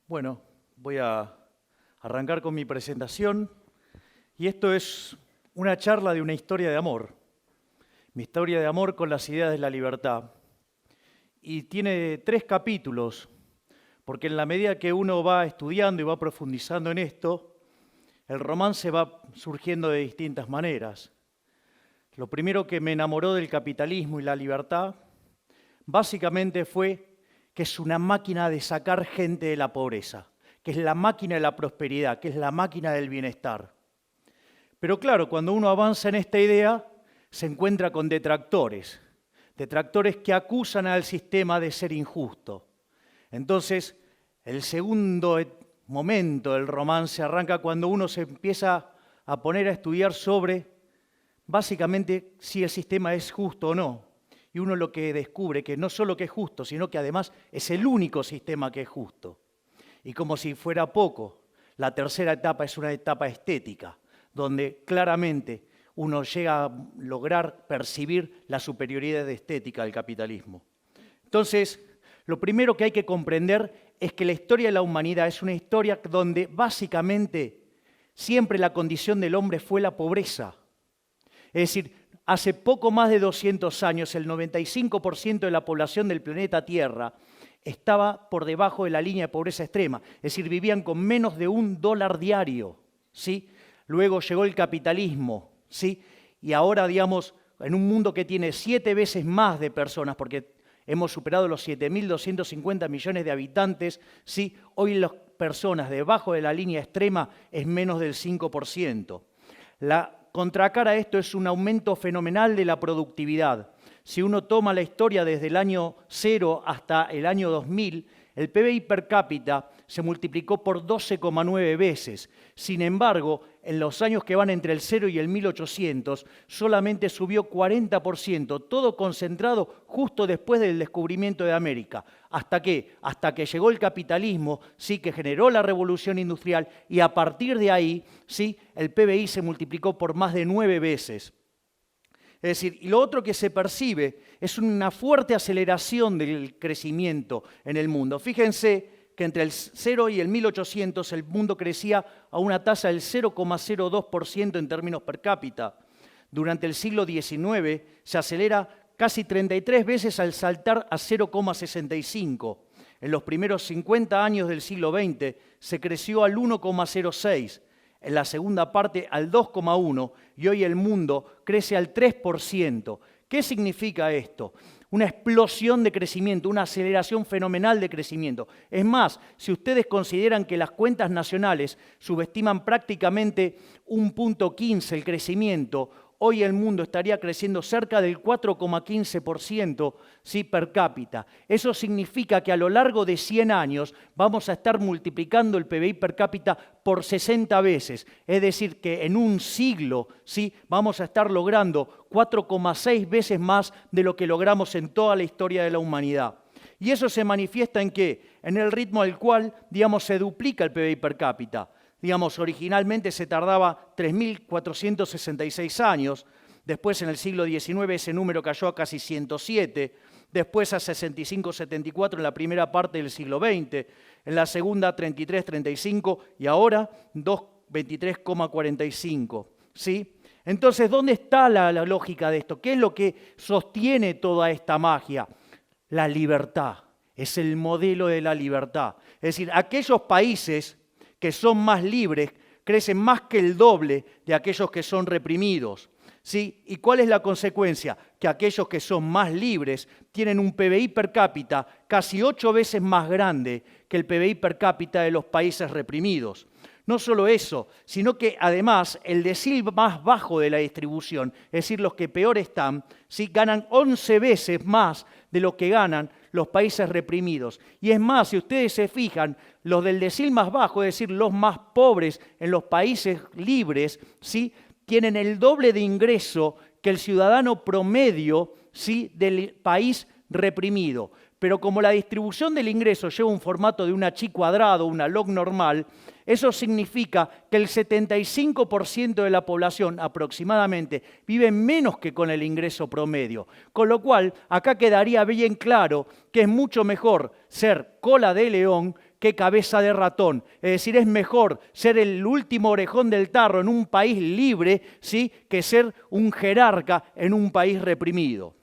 Bueno, voy a arrancar con mi presentación y esto es una charla de una historia de amor. Mi historia de amor con las ideas de la libertad. Y tiene 3 capítulos, porque en la medida que uno va estudiando y va profundizando en esto, el romance va surgiendo de distintas maneras. Lo primero que me enamoró del capitalismo y la libertad, básicamente fue que es una máquina de sacar gente de la pobreza, que es la máquina de la prosperidad, que es la máquina del bienestar. Pero claro, cuando uno avanza en esta idea, se encuentra con detractores que acusan al sistema de ser injusto. Entonces, el segundo momento del romance arranca cuando uno se empieza a poner a estudiar sobre, básicamente, si el sistema es justo o no. Y uno lo que descubre que no solo que es justo, sino que además es el único sistema que es justo. Y como si fuera poco, la tercera etapa es una etapa estética, donde claramente uno llega a lograr percibir la superioridad estética del capitalismo. Entonces, lo primero que hay que comprender es que la historia de la humanidad es una historia donde básicamente siempre la condición del hombre fue la pobreza. Es decir, hace poco más de 200 años, el 95% de la población del planeta Tierra estaba por debajo de la línea de pobreza extrema, es decir, vivían con menos de $1 diario, ¿sí? Luego llegó el capitalismo, ¿sí? Y ahora, digamos, en un mundo que tiene 7 veces más de personas, porque hemos superado los 7.250 millones de habitantes, ¿sí? Hoy las personas debajo de la línea extrema es menos del 5%. La contracara a esto es un aumento fenomenal de la productividad. Si uno toma la historia desde el año 0 hasta el año 2000, el PBI per cápita se multiplicó por 12,9 veces. Sin embargo, en los años que van entre el 0 y el 1800, solamente subió 40%, todo concentrado justo después del descubrimiento de América. ¿Hasta qué? Hasta que llegó el capitalismo, sí, que generó la revolución industrial, y a partir de ahí, sí, el PBI se multiplicó por más de 9 veces. Es decir, y lo otro que se percibe es una fuerte aceleración del crecimiento en el mundo. Fíjense que entre el 0 y el 1800 el mundo crecía a una tasa del 0,02% en términos per cápita. Durante el siglo XIX se acelera casi 33 veces al saltar a 0,65. En los primeros 50 años del siglo XX se creció al 1,06. En la segunda parte al 2,1% y hoy el mundo crece al 3%. ¿Qué significa esto? Una explosión de crecimiento, una aceleración fenomenal de crecimiento. Es más, si ustedes consideran que las cuentas nacionales subestiman prácticamente 1,15 el crecimiento, hoy el mundo estaría creciendo cerca del 4,15%, ¿sí?, per cápita. Eso significa que a lo largo de 100 años vamos a estar multiplicando el PBI per cápita por 60 veces. Es decir, que en un siglo, ¿sí?, vamos a estar logrando 4,6 veces más de lo que logramos en toda la historia de la humanidad. Y eso se manifiesta ¿en qué? En el ritmo al cual, digamos, se duplica el PBI per cápita. Digamos, originalmente se tardaba 3.466 años, después en el siglo XIX ese número cayó a casi 107, después a 65-74 en la primera parte del siglo XX, en la segunda 33-35 y ahora 23,45, ¿sí? Entonces, ¿dónde está la lógica de esto? ¿Qué es lo que sostiene toda esta magia? La libertad, es el modelo de la libertad. Es decir, aquellos países que son más libres, crecen más que el doble de aquellos que son reprimidos, ¿sí? ¿Y cuál es la consecuencia? Que aquellos que son más libres tienen un PBI per cápita casi 8 veces más grande que el PBI per cápita de los países reprimidos. No solo eso, sino que además el decil más bajo de la distribución, es decir, los que peor están, ¿sí?, ganan 11 veces más de lo que ganan los países reprimidos. Y es más, si ustedes se fijan, los del decil más bajo, es decir, los más pobres en los países libres, ¿sí?, tienen el doble de ingreso que el ciudadano promedio, ¿sí?, del país reprimido. Pero como la distribución del ingreso lleva un formato de una chi cuadrado, una log normal, eso significa que el 75% de la población aproximadamente vive menos que con el ingreso promedio. Con lo cual, acá quedaría bien claro que es mucho mejor ser cola de león que que cabeza de ratón. Es decir, es mejor ser el último orejón del tarro en un país libre, ¿sí?, que ser un jerarca en un país reprimido.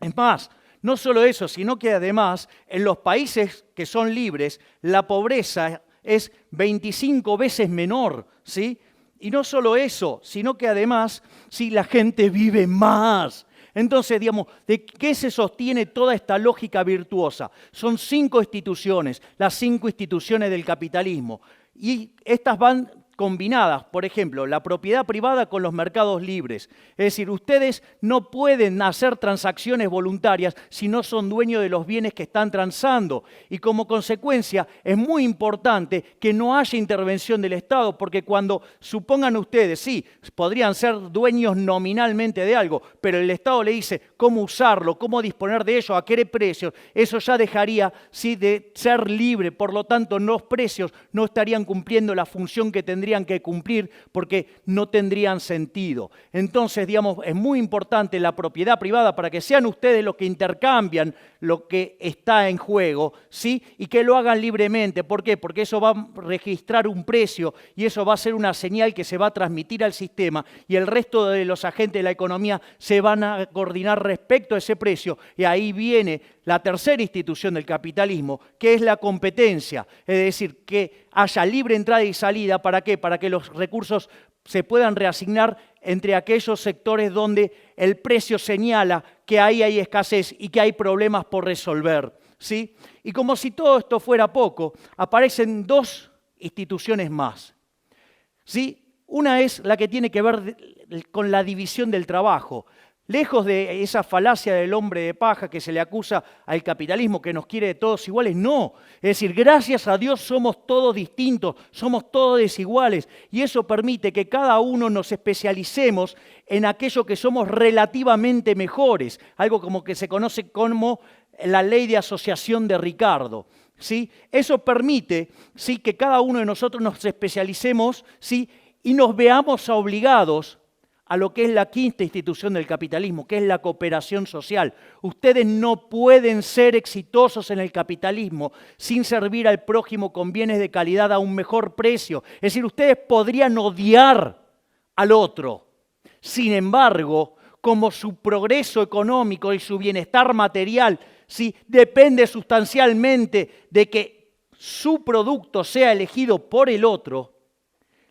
Es más, no solo eso, sino que además en los países que son libres, la pobreza es 25 veces menor, ¿sí? Y no solo eso, sino que además, sí, la gente vive más. Entonces, digamos, ¿de qué se sostiene toda esta lógica virtuosa? Son 5 instituciones, las 5 instituciones del capitalismo. Y estas van combinadas, por ejemplo, la propiedad privada con los mercados libres. Es decir, ustedes no pueden hacer transacciones voluntarias si no son dueños de los bienes que están transando. Y como consecuencia es muy importante que no haya intervención del Estado, porque cuando supongan ustedes, sí, podrían ser dueños nominalmente de algo, pero el Estado le dice cómo usarlo, cómo disponer de ello, a qué precios, eso ya dejaría, sí, de ser libre. Por lo tanto, los precios no estarían cumpliendo la función que tendrían que cumplir porque no tendrían sentido. Entonces, digamos, es muy importante la propiedad privada para que sean ustedes los que intercambian lo que está en juego, ¿sí? Y que lo hagan libremente. ¿Por qué? Porque eso va a registrar un precio y eso va a ser una señal que se va a transmitir al sistema y el resto de los agentes de la economía se van a coordinar respecto a ese precio. Y ahí viene la tercera institución del capitalismo, que es la competencia. Es decir, que haya libre entrada y salida. ¿Para qué? Para que los recursos se puedan reasignar entre aquellos sectores donde el precio señala que ahí hay escasez y que hay problemas por resolver, ¿sí? Y como si todo esto fuera poco, aparecen 2 instituciones más, ¿sí? Una es la que tiene que ver con la división del trabajo. Lejos de esa falacia del hombre de paja que se le acusa al capitalismo que nos quiere de todos iguales, no. Es decir, gracias a Dios somos todos distintos, somos todos desiguales y eso permite que cada uno nos especialicemos en aquello que somos relativamente mejores, algo como que se conoce como la ley de asociación de Ricardo, ¿sí? Eso permite, ¿sí?, que cada uno de nosotros nos especialicemos, ¿sí?, y nos veamos obligados a lo que es la quinta institución del capitalismo, que es la cooperación social. Ustedes no pueden ser exitosos en el capitalismo sin servir al prójimo con bienes de calidad a un mejor precio. Es decir, ustedes podrían odiar al otro. Sin embargo, como su progreso económico y su bienestar material, sí, depende sustancialmente de que su producto sea elegido por el otro,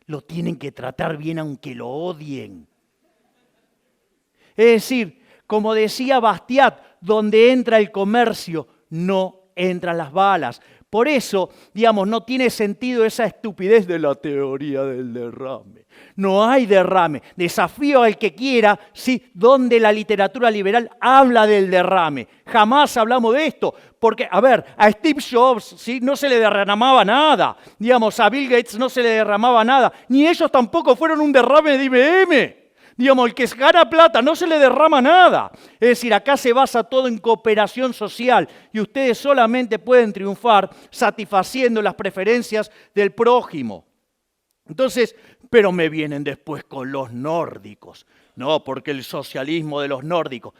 lo tienen que tratar bien aunque lo odien. Es decir, como decía Bastiat, donde entra el comercio, no entran las balas. Por eso, digamos, no tiene sentido esa estupidez de la teoría del derrame. No hay derrame. Desafío al que quiera, sí, donde la literatura liberal habla del derrame. Jamás hablamos de esto. Porque, a ver, a Steve Jobs, ¿sí?, no se le derramaba nada. Digamos, a Bill Gates no se le derramaba nada. Ni ellos tampoco fueron un derrame de IBM. Digamos, el que gana plata no se le derrama nada. Es decir, acá se basa todo en cooperación social y ustedes solamente pueden triunfar satisfaciendo las preferencias del prójimo. Entonces, pero me vienen después con los nórdicos. No, porque el socialismo de los nórdicos.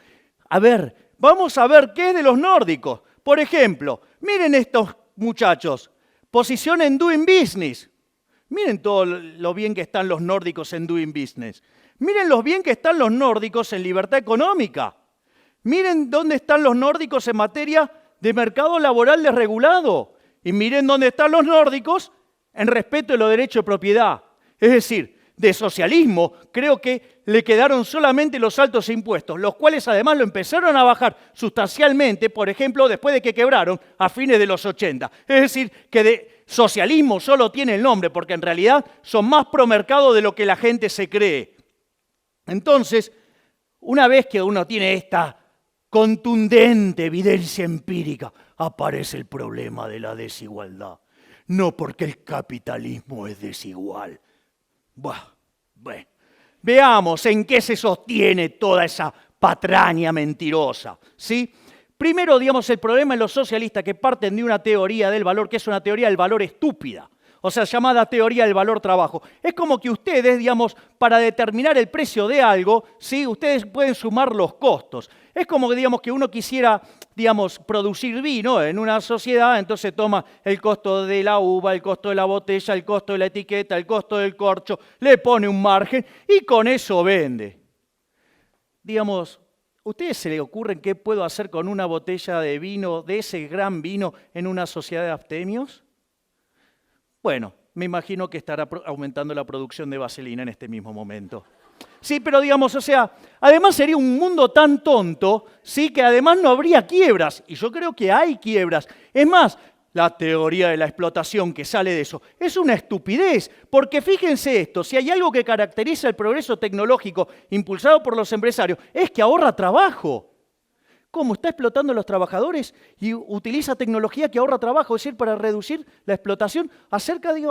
A ver, vamos a ver qué es de los nórdicos. Por ejemplo, miren estos muchachos. Posición en Doing Business. Miren todo lo bien que están los nórdicos en Doing Business. Miren lo bien que están los nórdicos en libertad económica. Miren dónde están los nórdicos en materia de mercado laboral desregulado. Y miren dónde están los nórdicos en respeto de los derechos de propiedad. Es decir, de socialismo creo que le quedaron solamente los altos impuestos, los cuales además lo empezaron a bajar sustancialmente, por ejemplo, después de que quebraron a fines de los 80. Es decir, que de socialismo solo tiene el nombre, porque en realidad son más promercado de lo que la gente se cree. Entonces, una vez que uno tiene esta contundente evidencia empírica, aparece el problema de la desigualdad. No porque el capitalismo es desigual. Bueno, veamos en qué se sostiene toda esa patraña mentirosa, ¿sí? Primero, digamos, el problema de los socialistas que parten de una teoría del valor, que es una teoría del valor estúpida. o sea, llamada teoría del valor trabajo. Es como que ustedes, digamos, para determinar el precio de algo, ¿sí? Ustedes pueden sumar los costos. Es como que, digamos, que uno quisiera, digamos, producir vino en una sociedad, entonces toma el costo de la uva, el costo de la botella, el costo de la etiqueta, el costo del corcho, le pone un margen y con eso vende. Digamos, ¿a ustedes se les ocurre qué puedo hacer con una botella de vino, de ese gran vino, en una sociedad de abstemios? Bueno, me imagino que estará aumentando la producción de vaselina en este mismo momento. Sí, pero digamos, o sea, además sería un mundo tan tonto, sí, que además no habría quiebras. Y yo creo que hay quiebras. Es más, la teoría de la explotación que sale de eso es una estupidez. Porque fíjense esto, si hay algo que caracteriza el progreso tecnológico impulsado por los empresarios, es que ahorra trabajo. ¿Cómo? Está explotando a los trabajadores y utiliza tecnología que ahorra trabajo, es decir, para reducir la explotación.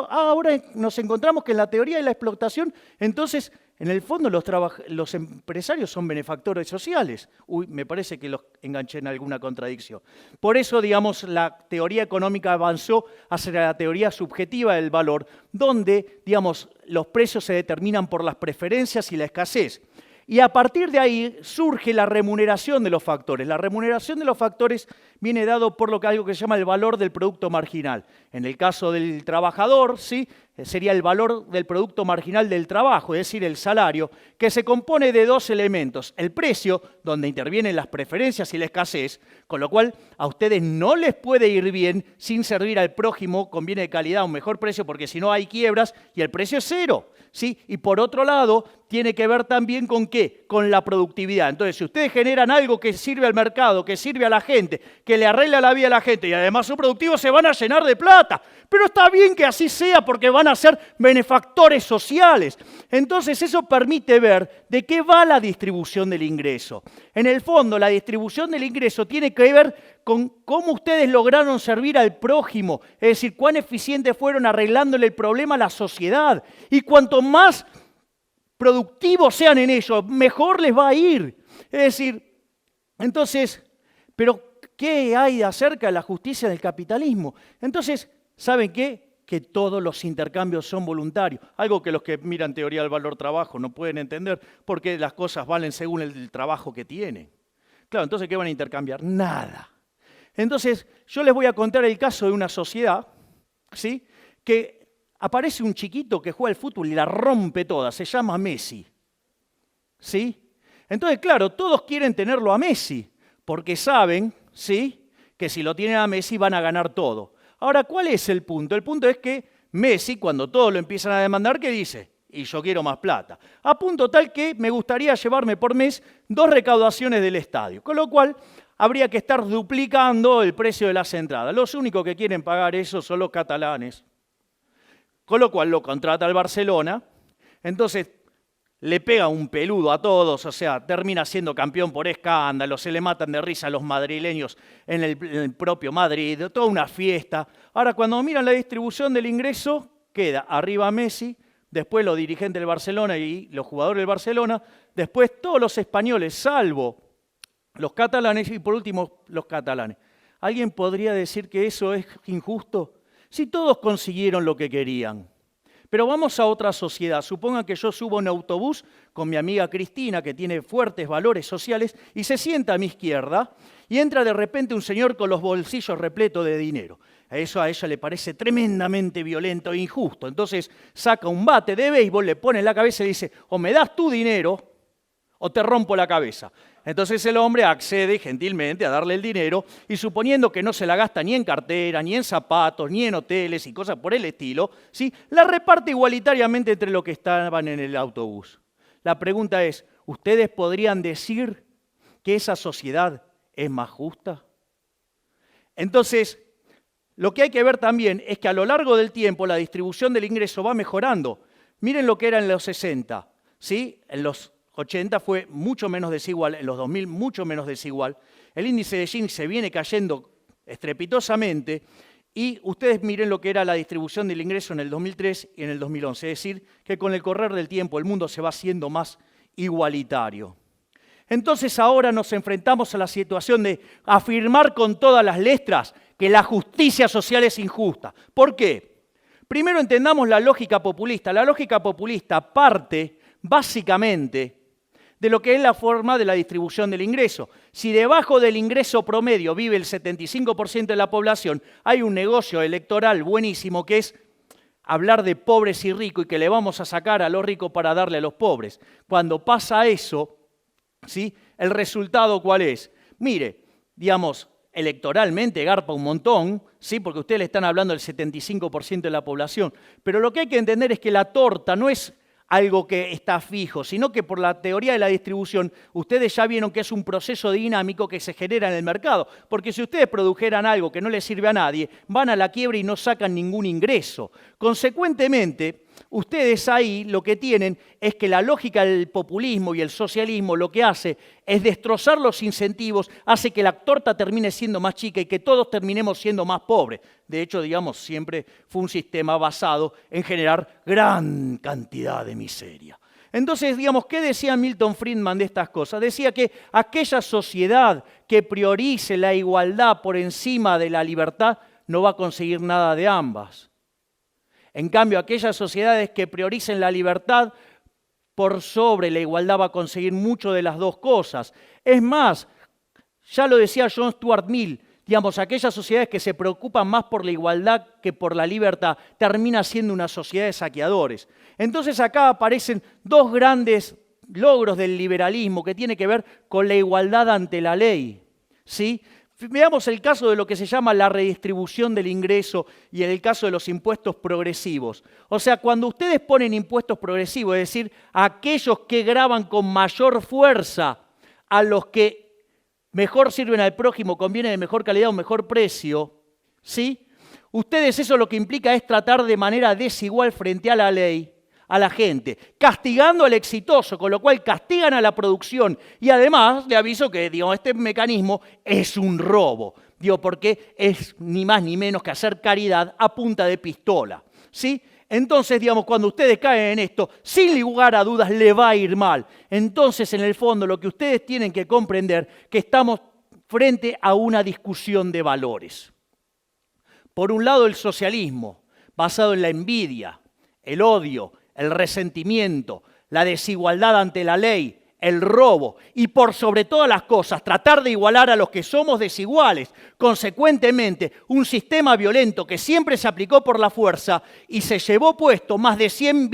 Ahora nos encontramos que en la teoría de la explotación, entonces, en el fondo los empresarios son benefactores sociales. Uy, me parece que los enganché en alguna contradicción. Por eso, digamos, la teoría económica avanzó hacia la teoría subjetiva del valor, donde, digamos, los precios se determinan por las preferencias y la escasez. Y a partir de ahí surge la remuneración de los factores. La remuneración de los factores viene dado por algo que se llama el valor del producto marginal. En el caso del trabajador, ¿sí? Sería el valor del producto marginal del trabajo, es decir, el salario, que se compone de dos elementos. El precio, donde intervienen las preferencias y la escasez, con lo cual a ustedes no les puede ir bien sin servir al prójimo con bienes de calidad a un mejor precio, porque si no hay quiebras y el precio es cero. ¿Sí? Y por otro lado, tiene que ver también con ¿qué? Con la productividad. Entonces, si ustedes generan algo que sirve al mercado, que sirve a la gente, que le arregla la vida a la gente y además son productivos, se van a llenar de plata. Pero está bien que así sea porque van a ser benefactores sociales. Entonces, eso permite ver de qué va la distribución del ingreso. En el fondo, la distribución del ingreso tiene que ver con cómo ustedes lograron servir al prójimo, es decir, cuán eficientes fueron arreglándole el problema a la sociedad. Y cuanto más productivos sean en ello, mejor les va a ir. Es decir, entonces, pero ¿qué hay acerca de la justicia del capitalismo? Entonces, ¿saben qué? Que todos los intercambios son voluntarios. Algo que los que miran teoría del valor trabajo no pueden entender, porque las cosas valen según el trabajo que tienen. Claro, entonces, ¿qué van a intercambiar? Nada. Entonces, yo les voy a contar el caso de una sociedad, ¿sí? Que aparece un chiquito que juega al fútbol y la rompe toda, se llama Messi, ¿sí? Entonces, claro, todos quieren tenerlo a Messi, porque saben, ¿sí?, que si lo tienen a Messi van a ganar todo. Ahora, ¿cuál es el punto? El punto es que Messi, cuando todos lo empiezan a demandar, ¿qué dice? Y yo quiero más plata. A punto tal que me gustaría llevarme por mes 2 recaudaciones del estadio, con lo cual habría que estar duplicando el precio de las entradas. Los únicos que quieren pagar eso son los catalanes. Con lo cual lo contrata el Barcelona, entonces le pega un peludo a todos, o sea, termina siendo campeón por escándalo, se le matan de risa a los madrileños en el propio Madrid, toda una fiesta. Ahora, cuando miran la distribución del ingreso, queda arriba Messi, después los dirigentes del Barcelona y los jugadores del Barcelona, después todos los españoles, salvo los catalanes y por último los catalanes. ¿Alguien podría decir que eso es injusto? Si todos consiguieron lo que querían. Pero vamos a otra sociedad. Supongan que yo subo en autobús con mi amiga Cristina, que tiene fuertes valores sociales, y se sienta a mi izquierda y entra de repente un señor con los bolsillos repletos de dinero. Eso a ella le parece tremendamente violento e injusto. Entonces saca un bate de béisbol, le pone en la cabeza y dice: o me das tu dinero o te rompo la cabeza. Entonces el hombre accede gentilmente a darle el dinero y suponiendo que no se la gasta ni en cartera, ni en zapatos, ni en hoteles y cosas por el estilo, ¿sí?, la reparte igualitariamente entre los que estaban en el autobús. La pregunta es, ¿ustedes podrían decir que esa sociedad es más justa? Entonces, lo que hay que ver también es que a lo largo del tiempo la distribución del ingreso va mejorando. Miren lo que era en los 60, ¿sí? En los 80 fue mucho menos desigual, en los 2000 mucho menos desigual. El índice de Gini se viene cayendo estrepitosamente y ustedes miren lo que era la distribución del ingreso en el 2003 y en el 2011. Es decir, que con el correr del tiempo el mundo se va haciendo más igualitario. Entonces ahora nos enfrentamos a la situación de afirmar con todas las letras que la justicia social es injusta. ¿Por qué? Primero entendamos la lógica populista. La lógica populista parte básicamente de lo que es la forma de la distribución del ingreso. Si debajo del ingreso promedio vive el 75% de la población, hay un negocio electoral buenísimo que es hablar de pobres y ricos y que le vamos a sacar a los ricos para darle a los pobres. Cuando pasa eso, ¿sí? ¿El resultado cuál es? Mire, digamos, electoralmente garpa un montón, ¿sí? Porque ustedes le están hablando del 75% de la población, pero lo que hay que entender es que la torta no es algo que está fijo, sino que por la teoría de la distribución, ustedes ya vieron que es un proceso dinámico que se genera en el mercado, porque si ustedes produjeran algo que no les sirve a nadie, van a la quiebra y no sacan ningún ingreso. Consecuentemente, ustedes ahí lo que tienen es que la lógica del populismo y el socialismo lo que hace es destrozar los incentivos, hace que la torta termine siendo más chica y que todos terminemos siendo más pobres. De hecho, digamos, siempre fue un sistema basado en generar gran cantidad de miseria. Entonces, digamos, ¿qué decía Milton Friedman de estas cosas? Decía que aquella sociedad que priorice la igualdad por encima de la libertad no va a conseguir nada de ambas. En cambio, aquellas sociedades que prioricen la libertad por sobre la igualdad va a conseguir mucho de las dos cosas. Es más, ya lo decía John Stuart Mill, digamos, aquellas sociedades que se preocupan más por la igualdad que por la libertad termina siendo una sociedad de saqueadores. Entonces acá aparecen dos grandes logros del liberalismo que tienen que ver con la igualdad ante la ley, ¿sí? Veamos el caso de lo que se llama la redistribución del ingreso y en el caso de los impuestos progresivos. O sea, cuando ustedes ponen impuestos progresivos, es decir, aquellos que gravan con mayor fuerza a los que mejor sirven al prójimo, conviene de mejor calidad o mejor precio, ¿sí? Ustedes eso lo que implica es tratar de manera desigual frente a la ley a la gente, castigando al exitoso, con lo cual castigan a la producción. Y además, le aviso que este mecanismo es un robo, porque es ni más ni menos que hacer caridad a punta de pistola, ¿sí? Entonces, cuando ustedes caen en esto, sin lugar a dudas le va a ir mal. Entonces, en el fondo, lo que ustedes tienen que comprender es que estamos frente a una discusión de valores. Por un lado, el socialismo, basado en la envidia, el odio, el resentimiento, la desigualdad ante la ley, el robo y por sobre todas las cosas tratar de igualar a los que somos desiguales. Consecuentemente, un sistema violento que siempre se aplicó por la fuerza y se llevó puesto más de 100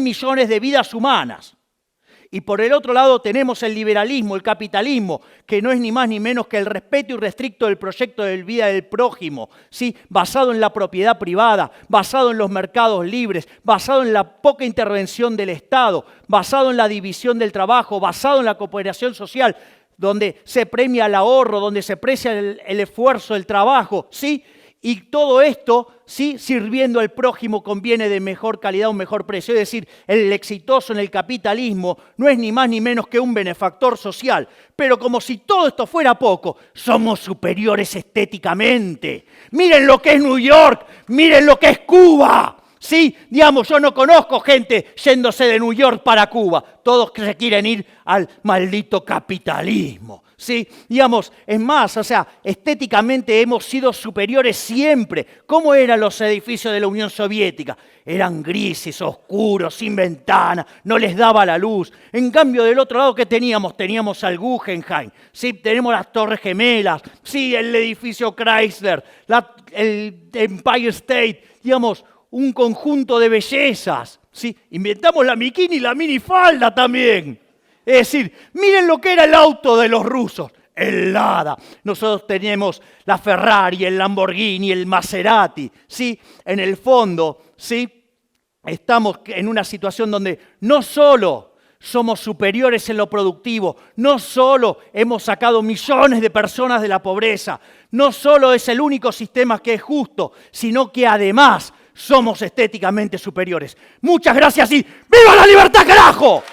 millones de vidas humanas. Y por el otro lado tenemos el liberalismo, el capitalismo, que no es ni más ni menos que el respeto irrestricto del proyecto de vida del prójimo, ¿sí? Basado en la propiedad privada, basado en los mercados libres, basado en la poca intervención del Estado, basado en la división del trabajo, basado en la cooperación social, donde se premia el ahorro, donde se aprecia el esfuerzo, el trabajo, ¿sí? Y todo esto, ¿sí? Sirviendo al prójimo conviene de mejor calidad, un mejor precio. Es decir, el exitoso en el capitalismo no es ni más ni menos que un benefactor social. Pero como si todo esto fuera poco, somos superiores estéticamente. Miren lo que es New York, miren lo que es Cuba. Sí, yo no conozco gente yéndose de New York para Cuba. Todos que se quieren ir al maldito capitalismo. Sí, es más, estéticamente hemos sido superiores siempre. ¿Cómo eran los edificios de la Unión Soviética? Eran grises, oscuros, sin ventana, no les daba la luz. En cambio, del otro lado, ¿qué teníamos? Teníamos al Guggenheim, ¿sí? Tenemos las Torres Gemelas, ¿sí? El edificio Chrysler, el Empire State, un conjunto de bellezas, ¿sí? Inventamos la bikini y la minifalda también. Es decir, miren lo que era el auto de los rusos, el Lada. Nosotros tenemos la Ferrari, el Lamborghini, el Maserati, ¿sí? En el fondo, ¿sí? Estamos en una situación donde no solo somos superiores en lo productivo, no solo hemos sacado millones de personas de la pobreza, no solo es el único sistema que es justo, sino que además somos estéticamente superiores. Muchas gracias y ¡viva la libertad, carajo!